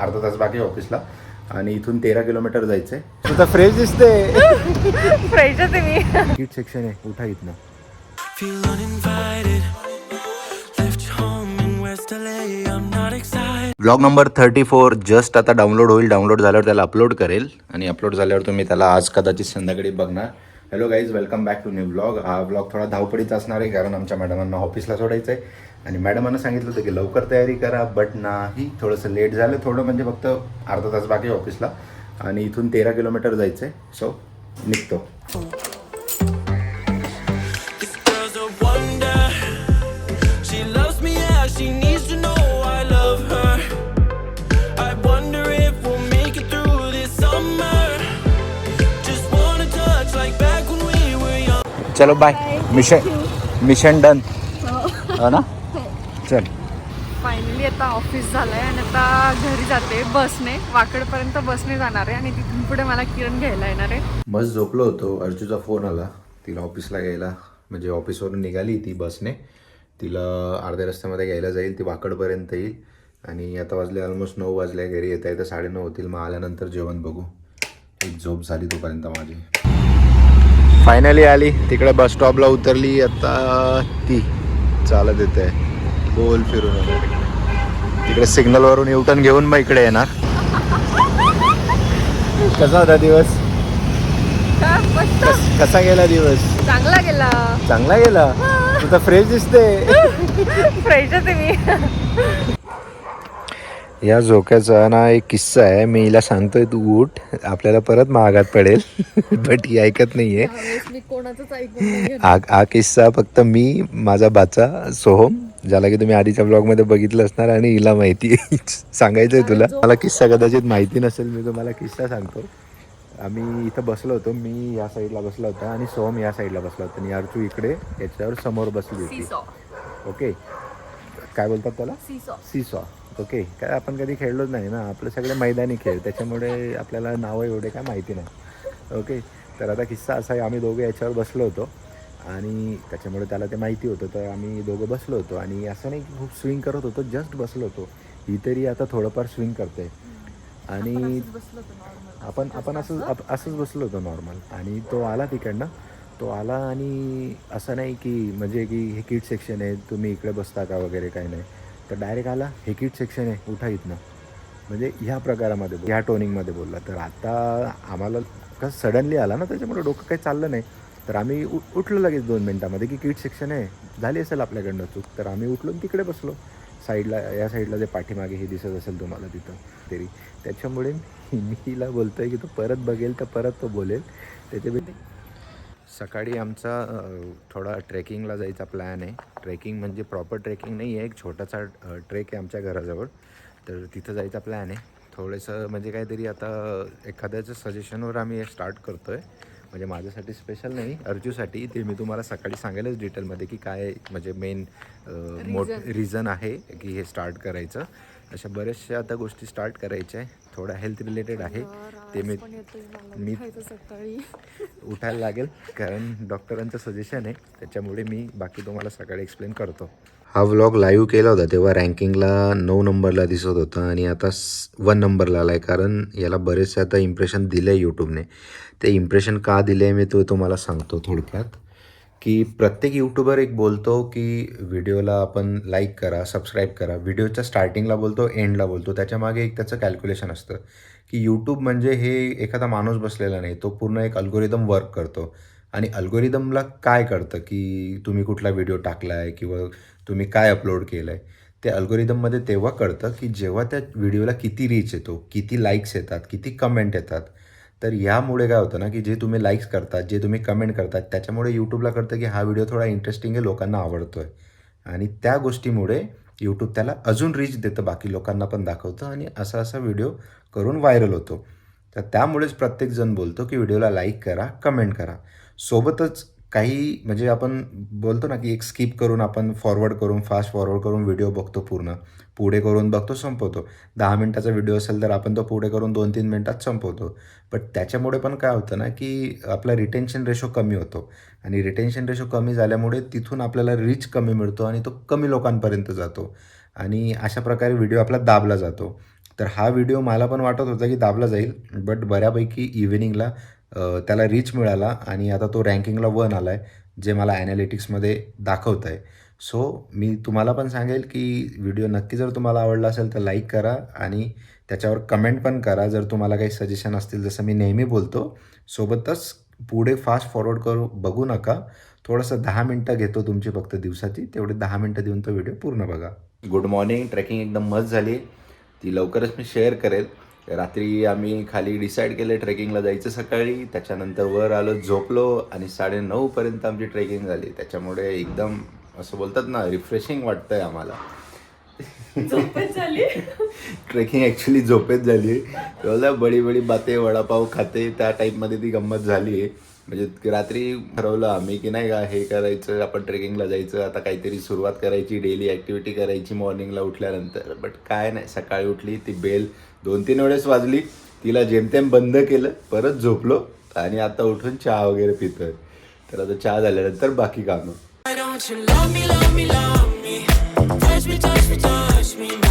अर्धा तास बाकी ऑफिसला आणि इथून 13 किलोमीटर जायचं आहे. तुझा फ्रेश दिसते. फ्रेशच आहे मी. किट सेक्शन आहे, उठा इथनं. Feel uninvited. Left your home in West LA. I'm not excited. Blog number 34 just आता डाउनलोड होईल. डाउनलोड झाल्यावर त्याला अपलोड करेल आणि अपलोड झाल्यावर तुम्ही त्याला आज कदाचित संध्याकाळी बघणार. Hello guys, welcome back to new blog. हा ब्लॉग थोडा धावपळीचा असणार आहे कारण आमच्या मॅडमांना ऑफिसला सोडायचं आहे आणि मॅडमांना सांगितलं होतं की लवकर तयारी करा, बट नाही, थोडंसं लेट झालं. थोडं म्हणजे फक्त अर्धा तास बाकी ऑफिसला आणि इथून 13 किलोमीटर जायचं आहे. सो निघतो. This girl's a wonder. She loves me, yeah. She needs to know I love her. I wonder if we'll make it through this summer. Just wanna touch like back when we were young. चलो bye. Mission done. हो ना, चल. Finally आता office झालंय आणि आता घरी जाते बसने. वाकडपर्यंत बसने जाणार आहे आणि तिथून पुढे मला किरण घ्यायला येणार आहे. मस्त झोपलो होतो. अर्जुचा फोन आला तिला ऑफिसला घ्यायला, म्हणजे ऑफिसवरून निघाली ती बसने. तिला अर्ध्या रस्त्यामध्ये घ्यायला जाईल, ती वाकडपर्यंत येईल आणि आता वाजले ऑलमोस्ट 9 वाजले. घरी येता येतं 9:30 होतील. मग आल्यानंतर जेवण बघू. एक झोप झाली तोपर्यंत माझी. फायनली आली तिकडे बस स्टॉपला उतरली. आता ती चालत येते गोल फिरून तिकडे सिग्नलवरून युटर्न घेऊन मग इकडे येणार. कसा होता दिवस? कसा गेला दिवस? चांगला गेला. चांगला गेला. तुझा फ्रेश दिसते. फ्रेशच आहे मी. या झोक्याचा ना एक किस्सा आहे. मी हिला सांगतोय तू उठ, आपल्याला परत महागात पडेल. बट ही ऐकत नाहीये. मी कोणाचंच ऐकून नाही. हा किस्सा फक्त मी, माझा बाचा सोहम, ज्याला की तुम्ही आधीच्या ब्लॉगमध्ये बघितलं असणार, आणि हिला माहिती सांगायचंय तुला. मला किस्सा कदाचित माहिती नसेल, मी तुम्हाला किस्सा सांगतो. आम्ही इथं बसलो होतो. मी या साईडला बसला होता आणि सोहम या साईडला बसला होता आणि अर्चू इकडे याच्यावर समोर बसली होती. ओके, काय बोलतात त्याला? सीसॉ. ओके, काय आपण कधी खेळलोच नाही ना, आपलं सगळे मैदानी खेळ, त्याच्यामुळे आपल्याला नावं एवढे काय माहिती नाही. ओके, तर आता किस्सा असा आहे, आम्ही दोघे याच्यावर बसलो होतो आणि त्याच्यामुळे त्याला ते माहिती होतं. तर आम्ही दोघं बसलो होतो आणि असं नाही की खूप स्विंग करत होतो, जस्ट बसलो होतो. ही तरी आता थोडंफार स्विंग करते आणि आपण असंच बसलो होतो नॉर्मल. आणि तो आला तिकडनं, तो आला आणि असं नाही की म्हणजे की हे किड सेक्शन आहे, तुम्ही इकडे बसता का वगैरे काही नाही. तर डायरेक्ट आला, हे किड सेक्शन आहे, उठा इथनं, म्हणजे ह्या प्रकारामध्ये ह्या टोनिंगमध्ये बोलला. तर आता आम्हाला कसं सडनली आला ना, त्याच्यामुळे डोकं काही चाललं नाही. तर आम्ही उठलो लगेच 2 मिनिटामध्ये की किड सेक्शन आहे, झाली असेल आपल्याकडनं चूक. तर आम्ही उठलो आणि तिकडे बसलो साईडला, या साईडला जे पाठीमागे हे दिसत असेल तुम्हाला तिथं तरी. त्याच्यामुळे मी हिला बोलतोय की तो परत बघेल तर परत तो बोलेल. त्याच्यामध्ये सकाळी आमचा थोडा ट्रेकिंगला जायचा प्लॅन आहे. ट्रेकिंग म्हणजे प्रॉपर ट्रेकिंग नाही आहे, एक छोटासा ट्रेक आहे आमच्या घराजवळ. तर तिथं जायचा प्लॅन आहे. थोडंसं म्हणजे काहीतरी आता एखाद्याच्या सजेशनवर आम्ही हे स्टार्ट करतो आहे. म्हणजे माझ्यासाठी स्पेशल नाही, अर्जूसाठी. ते मी तुम्हाला सकाळी सांगेलच डिटेलमध्ये की काय म्हणजे मेन रिझन आहे की हे स्टार्ट करायचं. अशा बऱ्याचशा आता गोष्टी स्टार्ट करायच्या आहे. थोडा हेल्थ रिलेटेड आहे. ते मी सकाळी उठायला लागेल कारण डॉक्टरांचं सजेशन आहे. त्याच्यामुळे मी बाकी तुम्हाला सकाळी एक्सप्लेन करतो. हा व्लॉग लाईव्ह केला होता तेव्हा रँकिंगला 9 नंबरला दिसत होता आणि आता 1 नंबरला आला आहे. कारण याला बरेचसे आता इम्प्रेशन दिलं आहे यूट्यूबने. ते इम्प्रेशन का दिले आहे मी तुम्हाला सांगतो थोडक्यात. की प्रत्येक यूट्यूबर एक बोलतो की व्हिडिओला आपण लाईक करा, सबस्क्राईब करा. व्हिडिओच्या स्टार्टिंगला बोलतो, एंडला बोलतो. त्याच्यामागे एक त्याचं कॅल्क्युलेशन असतं की यूट्यूब म्हणजे हे एखादा माणूस बसलेला नाही, तो पूर्ण एक अल्गोरिदम वर्क करतो. आणि अल्गोरिदमला काय करतं की तुम्ही कुठला व्हिडिओ टाकला आहे किंवा तुम्ही काय अपलोड केलं आहे, ते अल्गोरिदममध्ये तेव्हा कळतं की जेव्हा त्या व्हिडिओला किती रीच येतो, किती लाईक्स येतात, किती कमेंट येतात. तर यामुळे काय होतं ना की जे तुम्ही लाईक्स करतात, जे तुम्ही कमेंट करतात, त्याच्यामुळे यूट्यूबला कळतं की हा व्हिडिओ थोडा इंटरेस्टिंग आहे, लोकांना आवडतो आहे. आणि त्या गोष्टीमुळे यूट्यूब त्याला अजून रीच देतं, बाकी लोकांना पण दाखवतं आणि असा व्हिडिओ करून व्हायरल होतो. तर त्यामुळेच प्रत्येकजण बोलतो की व्हिडिओला लाईक करा, कमेंट करा. सोबतच काही म्हणजे आपण बोलतो ना की एक स्किप करून आपण फॉरवर्ड करून, फास्ट फॉरवर्ड करून व्हिडिओ बघतो पूर्ण, पुढे करून बघतो, संपवतो. 10 मिनिटाचा व्हिडिओ असेल तर आपण तो पुढे करून 2-3 मिनिटात संपवतो. बट त्याच्यामुळे पण काय होतं ना की आपला रिटेन्शन रेशो कमी होतो आणि रिटेन्शन रेशो कमी झाल्यामुळे तिथून आपल्याला रीच कमी मिळतो आणि तो कमी लोकांपर्यंत जातो आणि अशा प्रकारे व्हिडिओ आपला दाबला जातो. तर हा व्हिडिओ मला पण वाटत होता की दाबला जाईल, बट बऱ्यापैकी इव्हिनिंगला त्याला रीच मिळाला आणि आता तो रँकिंगला 1 आला आहे, जे मला ॲनालिटिक्समध्ये दाखवत आहे. सो मी तुम्हाला पण सांगेल की व्हिडिओ नक्की जर तुम्हाला आवडला असेल तर लाईक करा आणि त्याच्यावर कमेंट पण करा जर तुम्हाला काही सजेशन असतील, जसं मी नेहमी बोलतो. सोबतच पुढे फास्ट फॉरवर्ड करू बघू नका. थोडंसं 10 मिनटं घेतो तुमची फक्त दिवसाची, तेवढे 10 मिनटं देऊन तो व्हिडिओ पूर्ण बघा. Good morning. ट्रेकिंग एकदम मस्त झाली. ती लवकरच मी शेअर करेल. रात्री आम्ही खाली डिसाईड केलं ट्रेकिंगला जायचं सकाळी. त्याच्यानंतर वर आलो, झोपलो आणि 9:30पर्यंत आमची ट्रेकिंग झाली. त्याच्यामुळे एकदम असं बोलतात ना, रिफ्रेशिंग वाटतंय आम्हाला. ट्रेकिंग ॲक्च्युली झोपेत झाली. बोलला बडी बडी बाते वडापाव खाते त्या टाईपमध्ये ती गंमत झाली आहे. म्हणजे रात्री ठरवलं आम्ही की नाही का हे करायचं, आपण ट्रेकिंगला जायचं, आता काहीतरी सुरुवात करायची, डेली ॲक्टिव्हिटी करायची मॉर्निंगला उठल्यानंतर. बट काय नाही, सकाळी उठली ती बेल 2-3 वेळेस वाजली, तिला जेमतेम बंद केलं, परत झोपलो आणि आता उठून चहा वगैरे पितोय. तर आता चहा झाल्यानंतर बाकी कामं. Why don't you love me, love me, love me? Touch me, touch me, touch me.